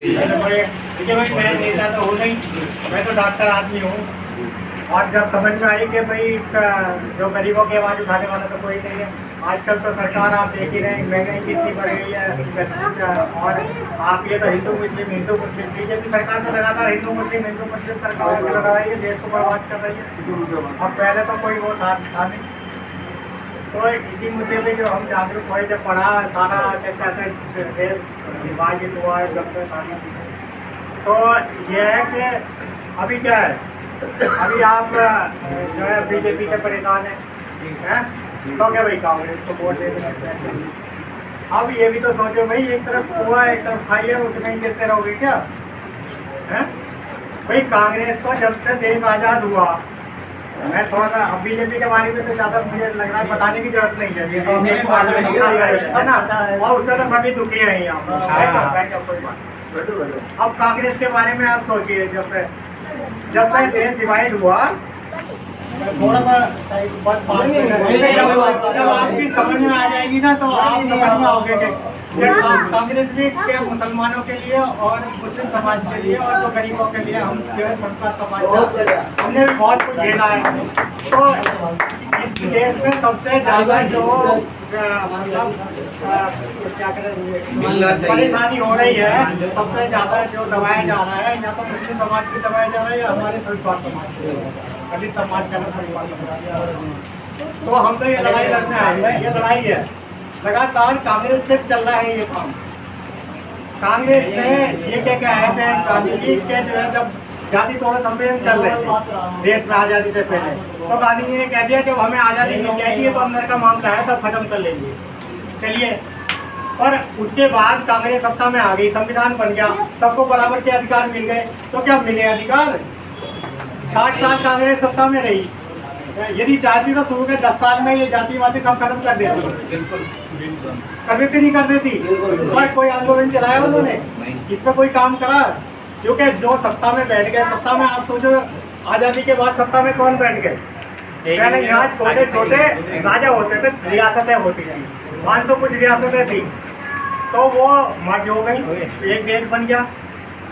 देखिए भाई, मैं नेता तो हूँ नहीं, मैं तो डॉक्टर आदमी हूँ। और जब समझ में आई कि भाई जो गरीबों की आवाज़ उठाने वाला तो कोई नहीं है। आजकल तो सरकार आप देख ही रहे हैं, महंगाई कितनी बढ़ गई है। और आप ये तो हिंदू मुस्लिम बीजेपी सरकार तो लगातार हिंदू मुस्लिम सरकार लगा रही है, देश को बर्बाद कर रही है। और पहले तो कोई वो था नहीं। तो इसी मुद्दे पे जो हम जागरूक हुए, जब पढ़ा सारा कैसे देश विभाजित हुआ है, जब से सारी तो ये है कि अभी क्या है, अभी आप जो है बीजेपी से परेशान हैं, तो क्या भाई कांग्रेस को वोट दे दें। अब ये भी तो सोचो भाई, एक तरफ हुआ एक तरफ खाइए, उसमें ही गिरते रहोगे क्या है भाई। कांग्रेस को जब से देश आज़ाद हुआ, मैं थोड़ा सा अब बीजेपी के बारे में तो ज़्यादा मुझे लग रहा है बताने की जरूरत नहीं है, ये तो है ना। और उससे तो सभी दुखी हैं यहाँ पर, कोई बात। अब कांग्रेस के बारे में आप सोचिए, जब से देश डिवाइड हुआ, थोड़ा सा जब आपकी समझ में आ जाएगी ना, तो आप समझ में आओगे कि कांग्रेस भी के मुसलमानों के लिए और मुस्लिम समाज के लिए और जो गरीबों के लिए, हम जो है सबका समाज, हमने भी बहुत कुछ झेला है। तो इस देश में सबसे ज़्यादा जो मतलब क्या करें परेशानी हो रही है, सबसे ज़्यादा जो दबाया जा रहा है, या तो मुस्लिम समाज की दबाया जा रहा है, या हमारे संस्कार समाज दलित समाज का संस्कार। तो हम तो ये लड़ाई लड़ने आए हैं, ये लड़ाई है लगातार कांग्रेस से चल रहा है ये काम। कांग्रेस ने ये क्या है कि गांधी जी के जो है, जब जाति तोड़ सम्मेलन चल रहे थे देश में आज़ादी से पहले, तो गांधी जी ने कह दिया जब हमें आज़ादी मिल जाएगी तो अंदर का मामला है, तब खत्म कर लेंगे। चलिए, और उसके बाद कांग्रेस सत्ता में आ गई, संविधान बन गया, सबको बराबर के अधिकार मिल गए। तो क्या मिले अधिकार? 60 साल कांग्रेस सत्ता में रही, यदि चाहती तो शुरू के 10 साल में ये जातिवादी सब खत्म कर देती। कर देती नहीं कर देती? और कोई आंदोलन चलाया उन्होंने, इस पर कोई काम करा? क्योंकि जो सत्ता में बैठ गए, सत्ता में आप सोचो आज़ादी के बाद सत्ता में कौन बैठ गए? पहले यहाँ छोटे छोटे राजा होते थे, रियासतें होती थी, 500 कुछ रियासतें थी, तो वो मर्ज हो गई, एक देश बन गया।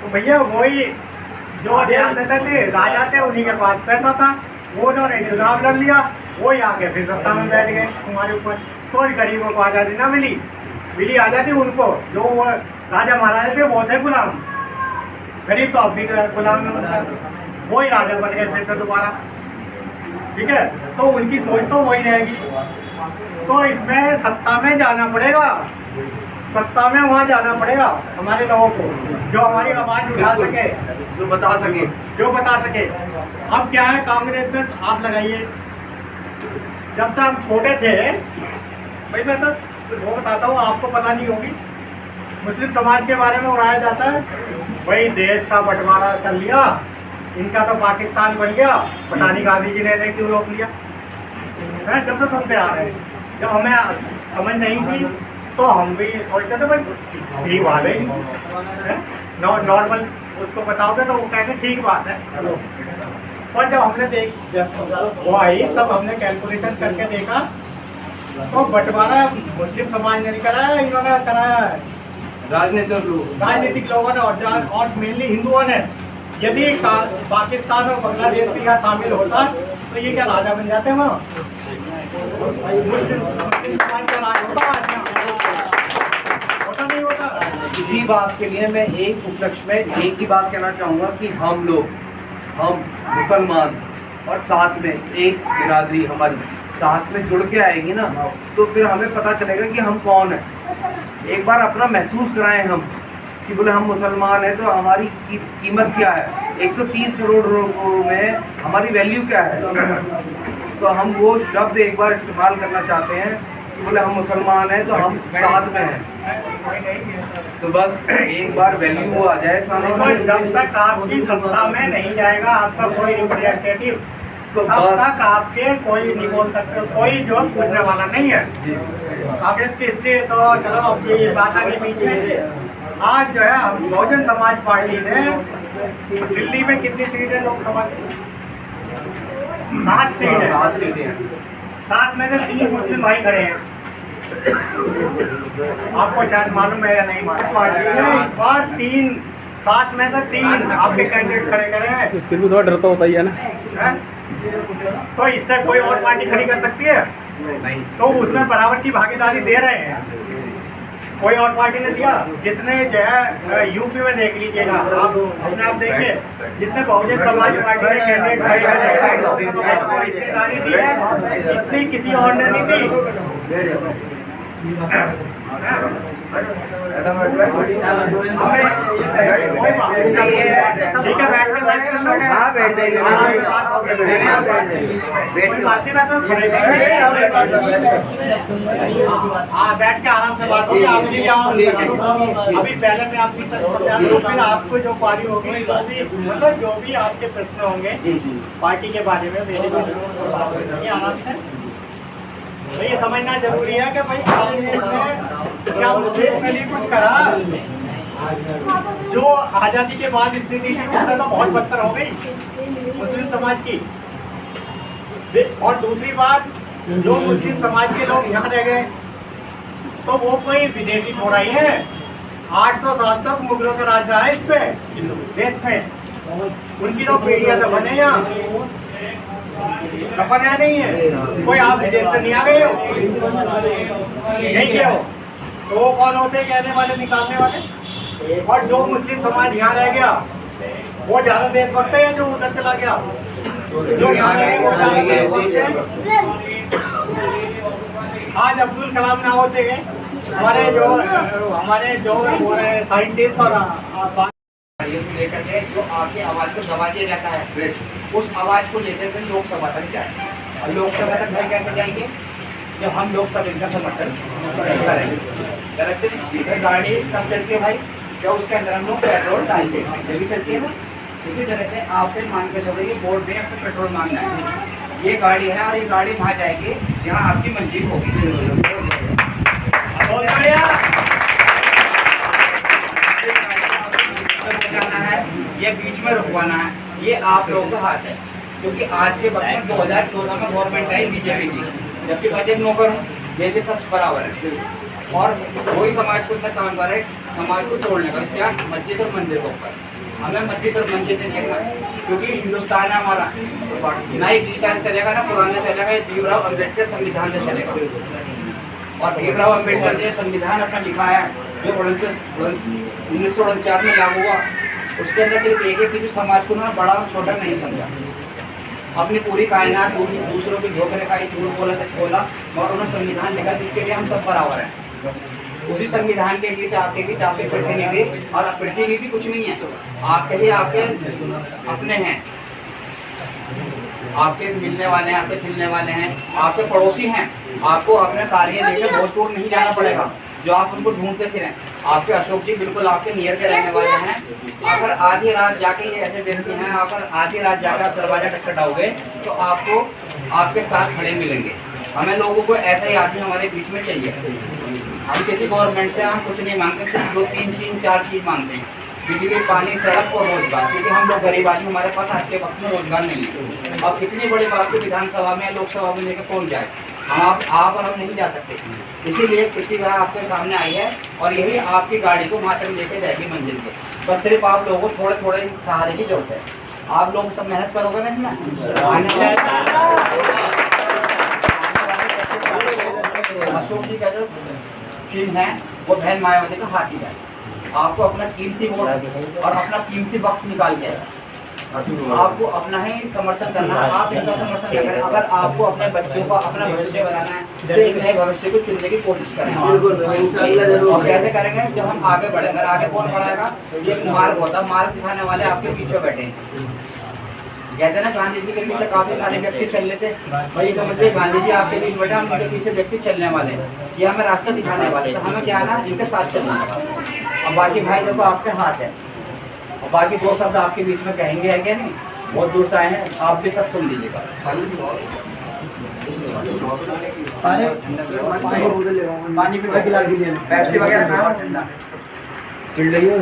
तो भैया वही जो रियासतें थी, राजा थे, उन्हीं के पास पैसा था, वो जो ने चुनाव लड़ लिया, वो ही आके फिर सत्ता में बैठ गए हमारे ऊपर। तो गरीबों को आज़ादी ना मिली आज़ादी उनको, जो वो राजा महाराजा थे वो थे गुलाम, गरीब तो अब भी गुलाम में उनका, वो ही राजा बन गए फिर से दोबारा। ठीक है, तो उनकी सोच तो वही रहेगी। तो इसमें सत्ता में जाना पड़ेगा, सत्ता में वहाँ जाना पड़ेगा हमारे लोगों को, जो हमारी आवाज़ उठा सके, जो बता सके। अब क्या है, कांग्रेस से आप लगाइए, जब से हम छोटे थे भाई, मैं तो वो बताता हूँ, आपको पता नहीं होगी, मुस्लिम समाज के बारे में उड़ाया जाता है भाई, देश का बंटवारा कर लिया, इनका तो पाकिस्तान बन गया, पता नहीं गांधी जी ने क्यों रोक लिया है। जब तो सुनते आ रहे हैं, जब हमें समझ नहीं थी तो हम भी सोचते थे भाई ठीक बात है, नॉर्मल उसको बताओगे तो वो कहेंगे ठीक बात है। और जब हमने वो आई, तब हमने कैलकुलेशन करके देखा, तो बंटवारा मुस्लिम समाज ने नहीं कराया, इन्होंने कराया है राजनीतिक लोगों ने, और मेनली हिंदुओं ने। यदि पाकिस्तान और बांग्लादेश भी यहाँ शामिल होता तो ये क्या राजा बन जाते हैं वहाँ? मुस्लिम समाज का राज होता नहीं होता। इसी बात के लिए मैं एक उपलक्ष्य में एक ही बात कहना चाहूँगा कि हम मुसलमान और साथ में एक बिरादरी हमारी साथ में जुड़ के आएगी ना, तो फिर हमें पता चलेगा कि हम कौन है। एक बार अपना महसूस कराएं हम कि बोले हम मुसलमान हैं, तो हमारी कीमत क्या है, 130 करोड़ में हमारी वैल्यू क्या है। तो हम वो शब्द एक बार इस्तेमाल करना चाहते हैं कि बोले हम मुसलमान हैं, तो हम साथ में हैं। तो बस एक बार वैल्यू आ जाए सामने, जब तक आपकी सत्ता में नहीं जाएगा आपका कोई रिप्रेजेंटेटिव, तो तब तक आपके कोई नहीं बोल सकते, कोई जो पूछने वाला नहीं है। कांग्रेस की हिस्ट्री तो चलो आपकी बात आ गई बीच में। आज जो है बहुजन समाज पार्टी ने दिल्ली में कितनी सीट है लोकसभा की? 7 सीट है। 7 में से 3 मुस्लिम भाई खड़े हैं। आपको शायद मालूम है या नहीं मालूम, पार्टी ने इस बार 3 7 में से 3 आपके कैंडिडेट खड़े करे हैं, फिर भी थोड़ा डर तो होता ही है ना। हैं? तो इससे कोई और पार्टी खड़ी कर सकती है? नहीं। तो उसमें बराबर की भागीदारी दे रहे हैं, कोई और पार्टी ने दिया। जितने जो है यूपी में देख लीजिएगा आप, अपने आप देखिए, जितने बहुजन समाज पार्टी के कैंडिडेट खड़े हैं, हिस्सेदारी दी है, इतनी किसी और ने नहीं दी। ठीक है, बैठ के बात कर लो। हाँ, बैठ जाइए। कोई बात नहीं, मैं तो खड़े हाँ बैठ के आराम से बात होगी। आपकी भी अभी पहले मैं आपकी तरफ समझा दूं, फिर आपको जो पारी होगी, जो भी मतलब जो भी आपके प्रश्न होंगे पार्टी के बारे में, मेरे बारे में बात करेंगे आराम से। तो ये समझना जरूरी है कि भाई कांग्रेस ने क्या मुस्लिमों के लिए कुछ करा? जो आजादी के बाद स्थिति थी उससे तो बहुत बदतर हो गई मुस्लिम समाज की। और दूसरी बात, जो मुस्लिम समाज के लोग यहाँ रह गए तो वो कोई विदेशी थोड़ा ही है। 800 साल तक मुगलों का राज रहा है इस पे देश में, उनकी तो पीढ़ियां तो बने यहाँ रफाना नहीं है। कोई आप विदेश से नहीं आ गए हो, नहीं गए हो, तो वो कौन होते हैं कहने वाले, निकालने वाले? और जो मुस्लिम समाज यहाँ रह गया वो ज्यादा देशभक्त है जो उधर चला गया? जो यहाँ रह गए वो ज्यादा देशभक्त है। आज अब्दुल कलाम ना होते गए, हमारे जो साइंटिस्ट और लेकर के जो आपकी आवाज को दबा दिया जाता है, उस आवाज को लेकर के लोकसभा तक जाए। और लोकसभा तक भाई कैसे जाएंगे? जब हम लोकसभा का समर्थन करेंगे। गाड़ी कब चलती है भाई? जब उसके अंदर हम लोग पेट्रोल डालते हैं, ये भी चलती है ना। इसी तरह से आपसे मान के चलो, ये बोर्ड में आपको पेट्रोल मांगना है, ये गाड़ी है और ये गाड़ी वहाँ जाएगी जहाँ आपकी मंजिल होगी। ये बीच में रुकवाना है, ये आप लोगों का हाथ है। क्योंकि आज के वक्त में 2014 में गवर्नमेंट आई बीजेपी की, जबकि वजन नौकर ये भी सब बराबर है। और वही समाज को इतना काम कर रहे समाज को तोड़ने का, क्या मस्जिद और मंदिर के ऊपर। हमें मस्जिद और मंदिर नहीं देखना, क्योंकि हिंदुस्तान है हमारा, ना ही गीता से चलेगा ना पुराण से चलेगा, ये भीमराव अम्बेडकर संविधान से चलेगा। और भीमराव अम्बेडकर ने संविधान अपना लिखाया जो 1949 में लागू हुआ, उसके अंदर सिर्फ एक किसी समाज को ना बड़ा और छोटा नहीं समझा। अपनी पूरी कायनात दूसरों की धोखे खाई, झूठ बोला, सच बोला, और उन्होंने संविधान लिखा जिसके लिए हम सब बराबर हैं। उसी संविधान के बीच आपके प्रतिनिधि, और प्रतिनिधि कुछ नहीं है, आपके ही आपके अपने हैं, आपके मिलने वाले हैं, आपके खिलने वाले हैं, आपके पड़ोसी हैं। आपको अपने कार्य लेकर बहुत दूर नहीं जाना पड़ेगा जो आप उनको ढूंढते फिरें। आपके अशोक जी बिल्कुल आपके नियर के रहने वाले हैं। अगर आधी रात जाके ये ऐसे व्यक्ति हैं, अगर आधी रात जाकर आप दरवाजा खटखटाओगे तो आपको आपके साथ खड़े मिलेंगे। हमें लोगों को ऐसा ही आदमी हमारे बीच में चाहिए। हम किसी गवर्नमेंट से हम कुछ नहीं मांगते, सिर्फ 2-3-4 चीज़ मांगते हैं, बिजली, पानी, सड़क और रोजगार। क्योंकि हम लोग गरीब आदमी, हमारे पास आज के वक्त में रोजगार नहीं है। अब कितनी बड़ी बात की विधानसभा में, लोकसभा में लेकर कौन जाए? आप और हम नहीं जा सकते। इसीलिए पिछली बार आपके सामने आई है और यही आपकी गाड़ी को वहाँ तक लेके जाएगी मंजिल पे। बस सिर्फ आप लोगों को थोड़े थोड़े सहारे की जरूरत है। आप लोग सब मेहनत करोगे ना इसमें, अशोक जी का जो चिन्ह है वो बहन मायावती का हाथी है। आपको अपना कीमती वोट और अपना कीमती वक्त निकाल के आपको अपना ही समर्थन करना है। आप इनका समर्थन क्या करें? अगर आपको अपने बच्चों का अपना भविष्य बनाना है तो एक नए भविष्य को चुनने की कोशिश करें। और कैसे करेंगे? जब हम आगे बढ़ेंगे। आगे कौन बढ़ाएगा? एक मार्ग होता है, मार्ग दिखाने वाले आपके पीछे बैठे हैं। कहते ना गांधी जी के पीछे काफी सारे व्यक्ति चल लेते, वही समझिए गांधी जी आपके बीच बैठे, हम उनके पीछे व्यक्ति चलने वाले, ये हमें रास्ता दिखाने वाले। तो हमें क्या है ना, इनके साथ चलना है। अब बाकी भाई देखो आपके हाथ है, और बाकी दो शब्द आपके बीच में कहेंगे है क्या नहीं, बहुत दूर से आए हैं, आप भी सब सुन लीजिएगा। पानी भी वगैरह ठंडा चिल रही है।